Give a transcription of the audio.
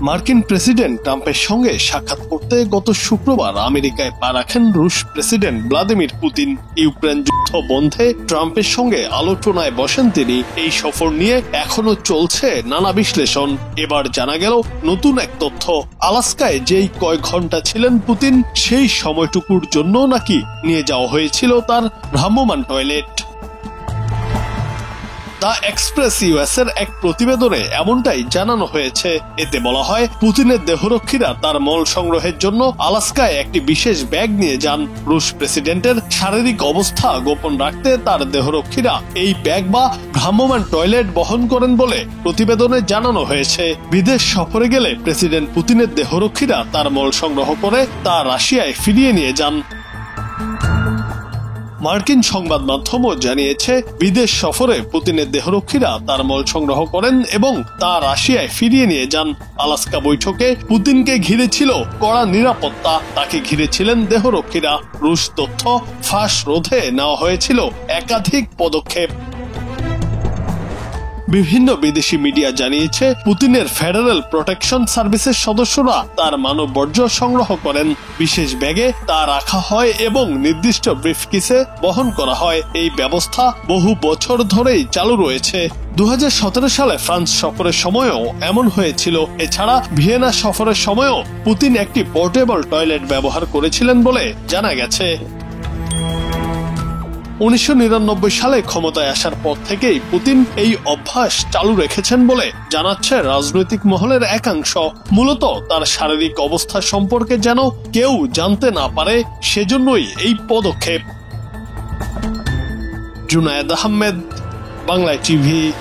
মার্কিন প্রেসিডেন্ট ট্রাম্পের সঙ্গে সাক্ষাৎ করতে গত শুক্রবার আমেরিকায় পা রাখেন রুশ প্রেসিডেন্ট ভ্লাদিমির পুতিন। ইউক্রেন যুদ্ধ বন্ধে ট্রাম্পের সঙ্গে আলোচনায় বসেন তিনি। এই সফর নিয়ে এখনো চলছে নানা বিশ্লেষণ। এবার জানা গেল নতুন এক তথ্য, আলাস্কায় যেই কয়েক ঘন্টা ছিলেন পুতিন, সেই সময়টুকুর জন্য নাকি নিয়ে যাওয়া হয়েছিল তার ভ্রাম্যমাণ টয়লেট। দ্য এক্সপ্রেস ইউএস এর এক প্রতিবেদনে এমনটাই জানানো হয়েছে। এতে বলা হয়, পুতিনের দেহরক্ষীরা তার মল সংগ্রহের জন্য আলাস্কায় একটি বিশেষ ব্যাগ নিয়ে যান। রুশ প্রেসিডেন্টের শারীরিক অবস্থা গোপন রাখতে তার দেহরক্ষীরা এই ব্যাগ বা ভ্রাম্যমাণ টয়লেট বহন করেন বলে প্রতিবেদনে জানানো হয়েছে। বিদেশ সফরে গেলে প্রেসিডেন্ট পুতিনের দেহরক্ষীরা তার মল সংগ্রহ করে তা রাশিয়ায় ফিরিয়ে নিয়ে যান। মার্কিন সংবাদ মাধ্যমও জানিয়েছে, বিদেশ সফরে পুতিনের দেহরক্ষীরা তার মল সংগ্রহ করেন এবং তা রাশিয়ায় ফিরিয়ে নিয়ে যান। আলাস্কা বৈঠকে পুতিনকে ঘিরে ছিল কড়া নিরাপত্তা, তাকে ঘিরে ছিলেন দেহরক্ষীরা। রুশ তথ্য ফাঁস রোধে নেওয়া হয়েছিল একাধিক পদক্ষেপ। বিভিন্ন বিদেশি মিডিয়া জানিয়েছে, পুতিনের ফেডারেল প্রোটেকশন সার্ভিসের সদস্যরা তার মানববর্জ্য সংগ্রহ করেন। বিশেষ ব্যাগে তা রাখা হয় এবং নির্দিষ্ট ব্রিফকেসে বহন করা হয়। এই ব্যবস্থা বহু বছর ধরেই চালু রয়েছে। 2017 সালে ফ্রান্স সফরের সময়ও এমন হয়েছিল। এছাড়া ভিয়েনা সফরের সময়ও পুতিন একটি পোর্টেবল টয়লেট ব্যবহার করেছিলেন বলে জানা গেছে। 1999 সালে ক্ষমতায় আসার পর থেকেই পুতিন এই অভ্যাস চালু রেখেছেন বলে জানাচ্ছে রাজনৈতিক মহলের একাংশ। মূলত তার শারীরিক অবস্থা সম্পর্কে যেন কেউ জানতে না পারে, সেজন্যই এই পদক্ষেপ। জুনায়েদ আহমেদ, বাংলা টিভি।